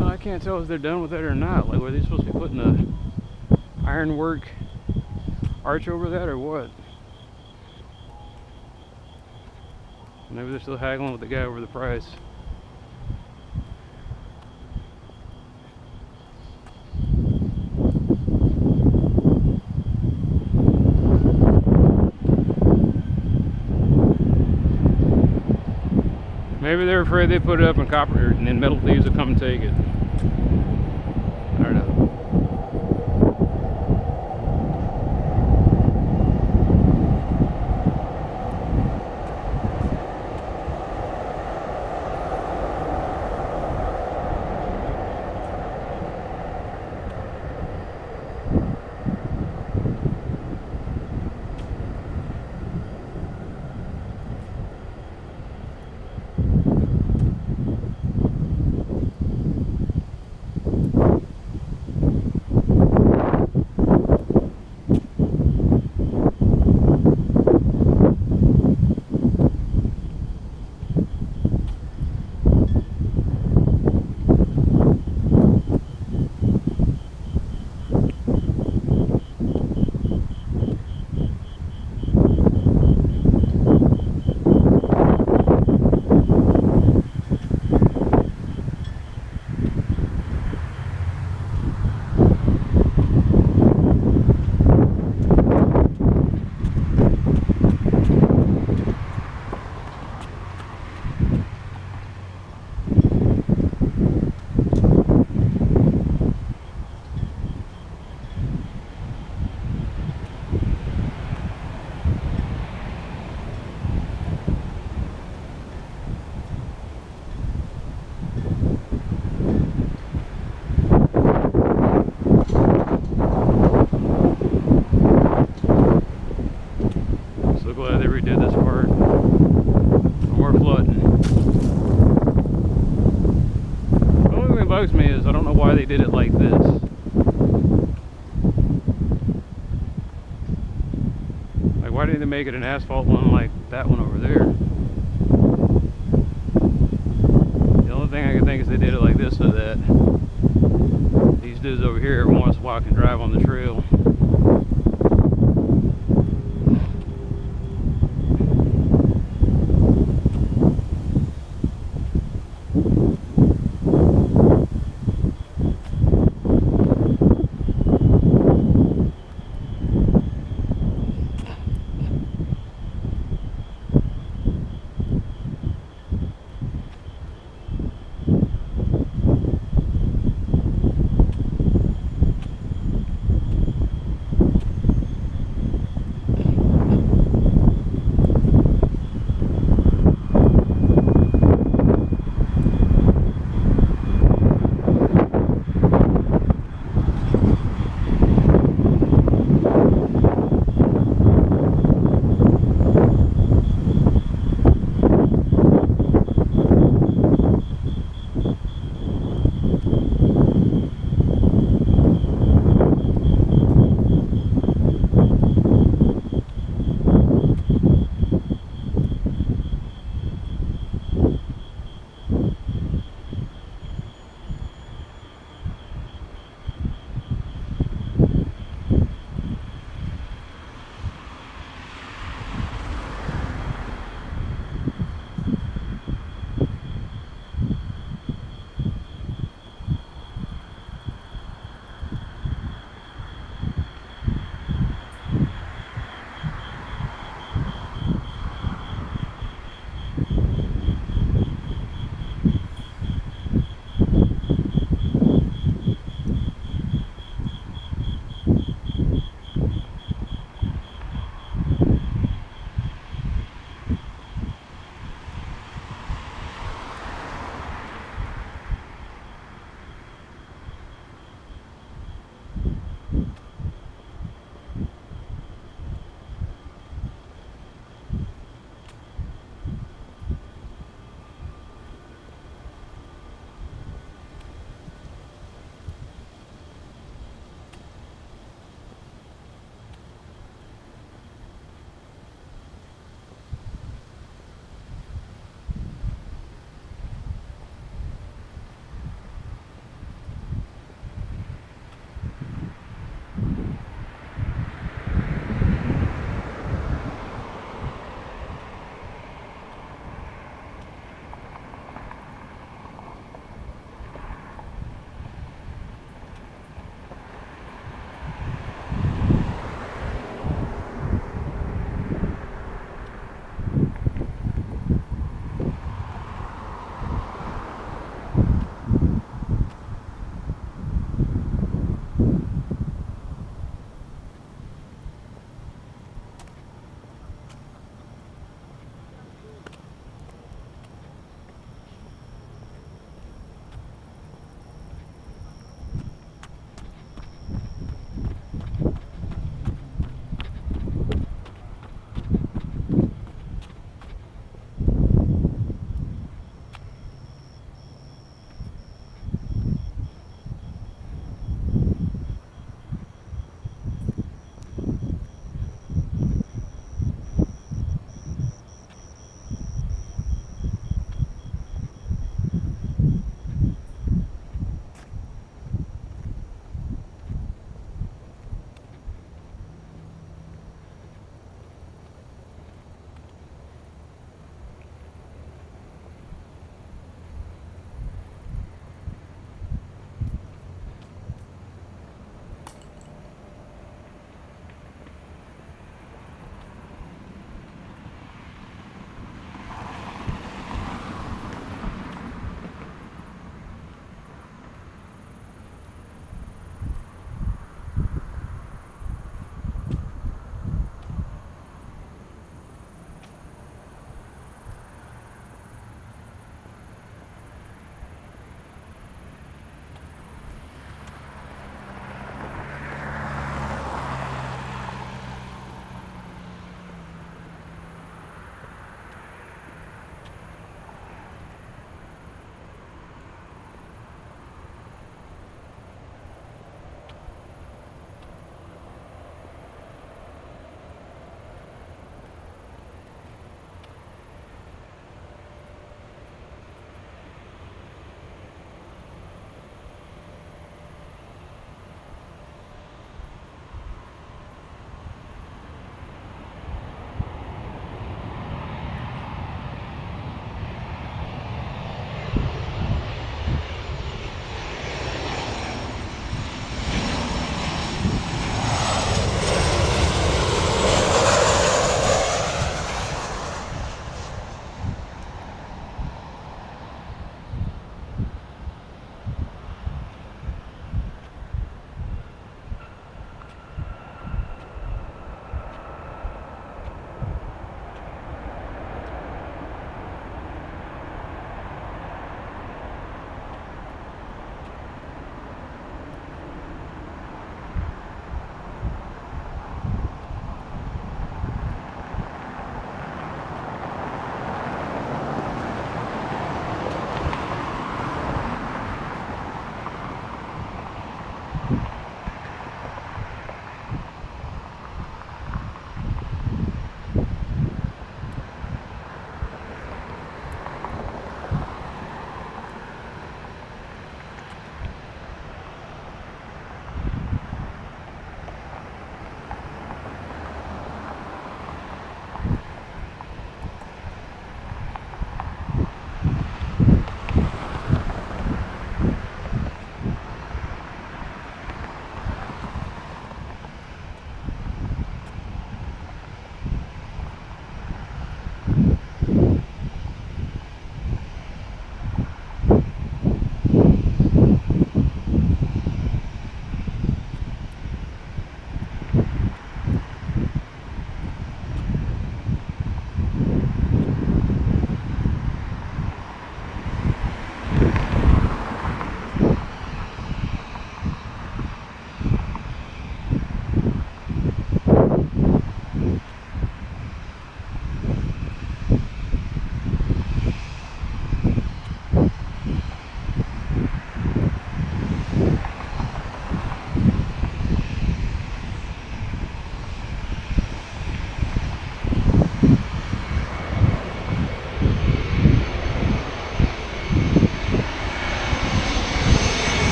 I can't tell if they're done with it or not. Like, were they supposed to be putting the ironwork arch over that or what? Maybe they're still haggling with the guy over the price. Maybe they're afraid they put it up in copper and then metal thieves will come and take it. I don't know. Glad they redid this part. No more flooding. The only thing that bugs me is I don't know why they did it like this. Like, why didn't they make it an asphalt one like that one over there? The only thing I can think is they did it like this so that these dudes over here every once in a while can drive on the trail.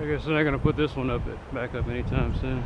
I guess they're not gonna put this one back up anytime soon.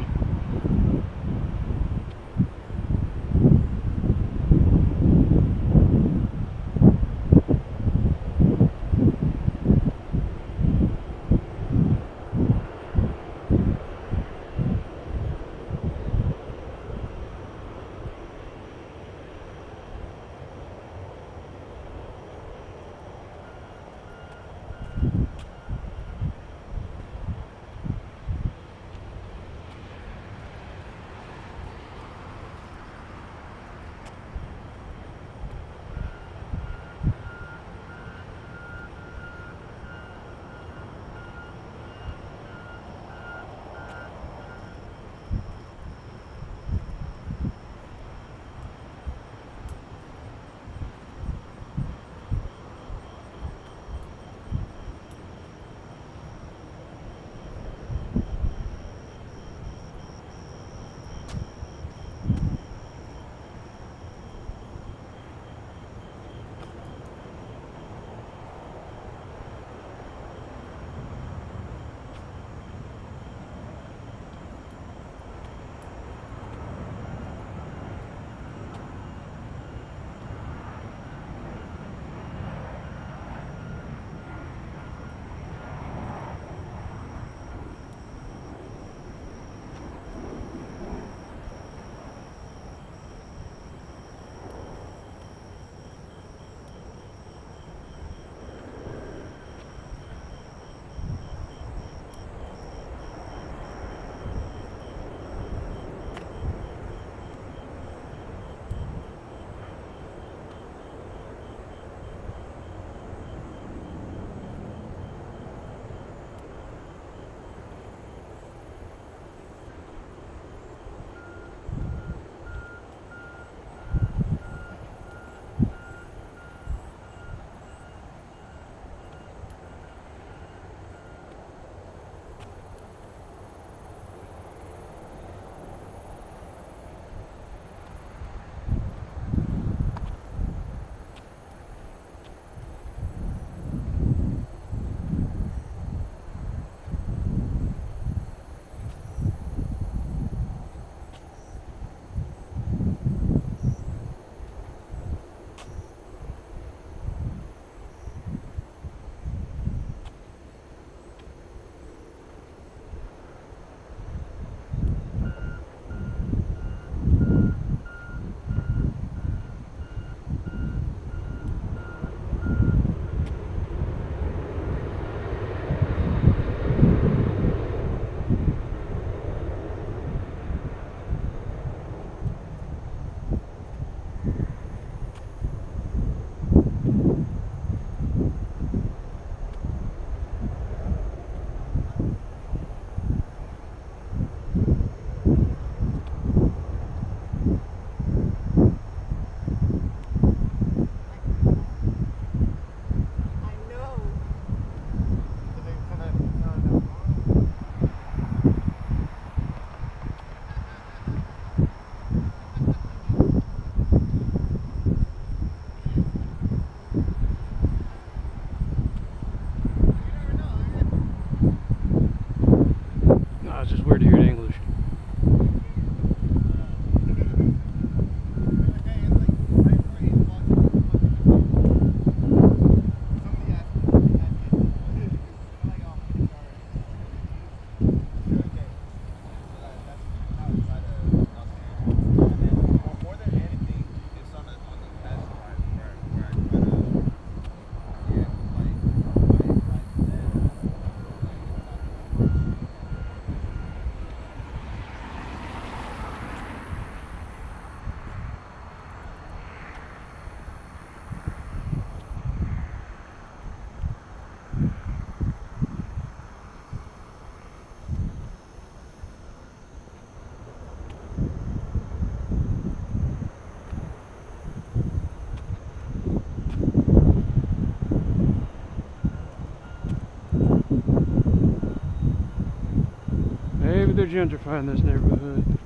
Maybe they're gentrifying this neighborhood.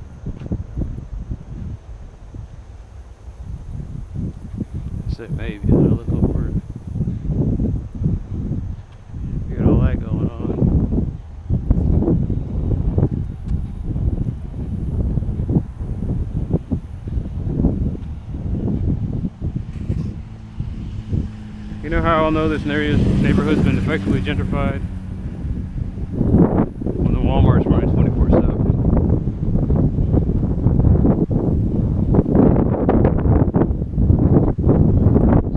I say maybe, I look over it. You got all that going on. know how I'll know this neighborhood's been effectively gentrified? When the Walmart's running 24/7.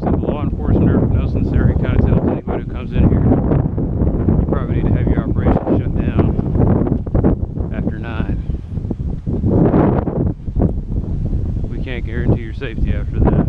So the law enforcement or knows necessary kind of tells anybody who comes in here, you probably need to have your operation shut down after 9. We can't guarantee your safety after that.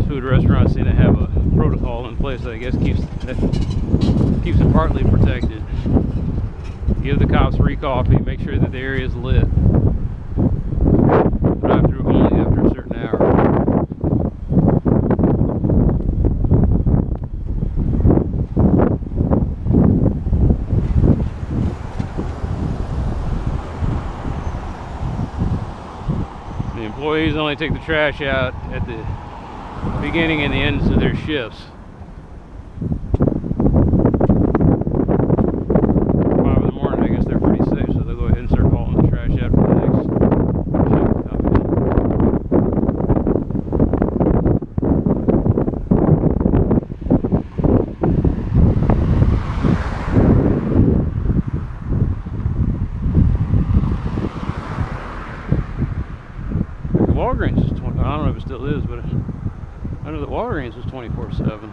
Food restaurants seem to have a protocol in place that I guess keeps it partly protected. Give the cops free coffee, make sure that the area is lit. Drive through only after a certain hour. The employees only take the trash out at the beginning and the ends of their shifts. 5 in the morning, I guess they're pretty safe, so they'll go ahead and start hauling the trash out for the next shift. The Walgreens is 20. I don't know if it still is, but I know that Walgreens was 24/7.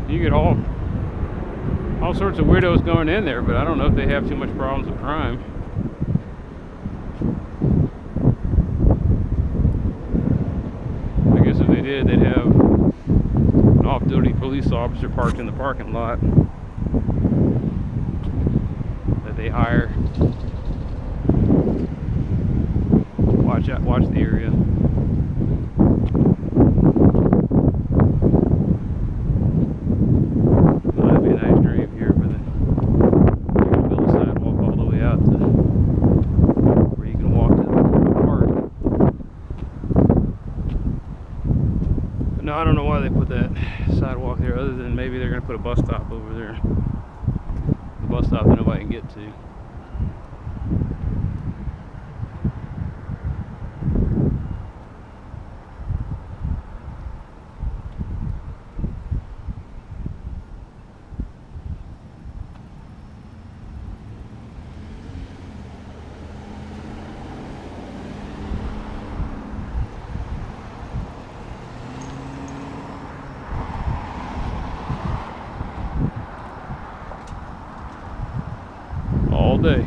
You get all sorts of weirdos going in there, but I don't know if they have too much problems with crime. I guess if they did, they'd have an off-duty police officer parked in the parking lot that they hire. Watch the area. Well, that'd be a nice dream here, but then you're gonna build a sidewalk all the way out to where you can walk to the park. But no, I don't know why they put that sidewalk there, other than maybe they're gonna put a bus stop over there. The bus stop that nobody can get to. All day.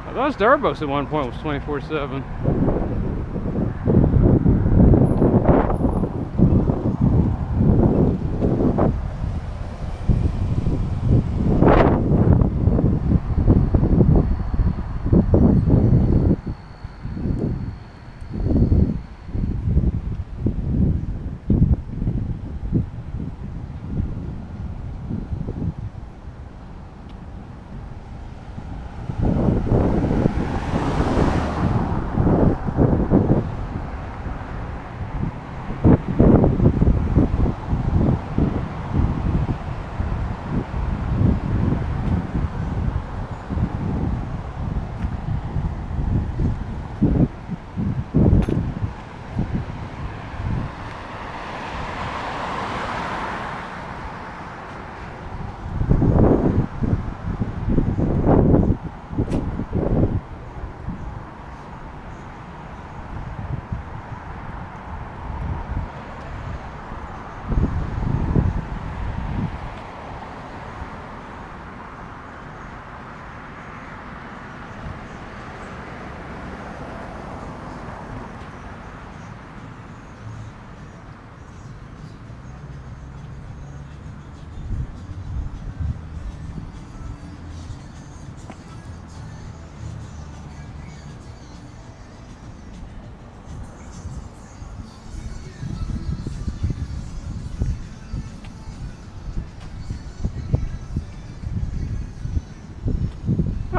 I thought Starbucks at one point was 24/7.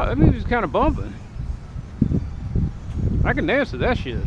No, that music's kind of bumping. I can dance to that shit.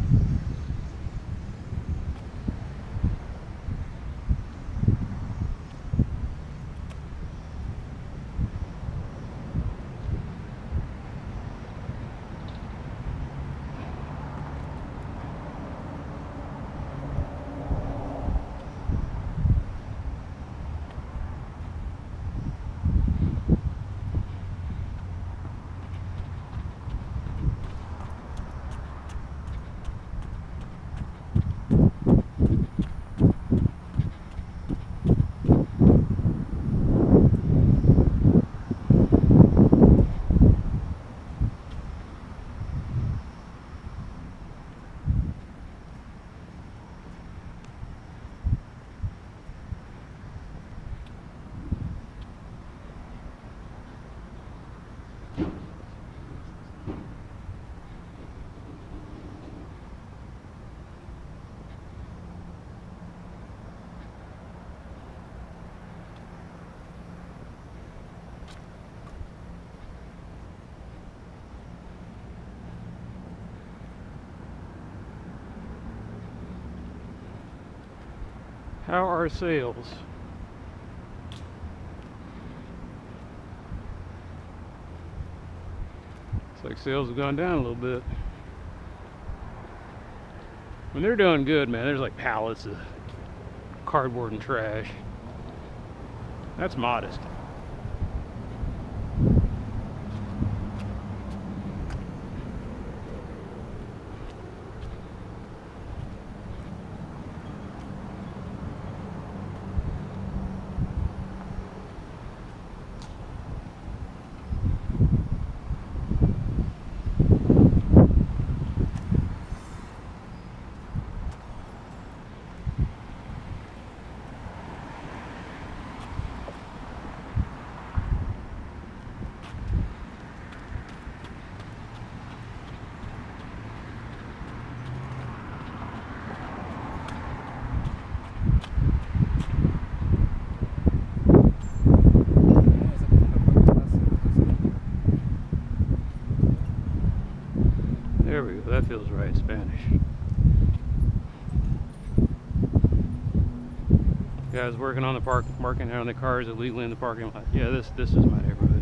How are sales? Looks like sales have gone down a little bit. When they're doing good, man, there's like pallets of cardboard and trash. That's modest. There we go, that feels right, Spanish. Guys working on the parking on the cars illegally in the parking lot. Yeah, this is my neighborhood.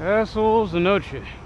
Assholes de noche.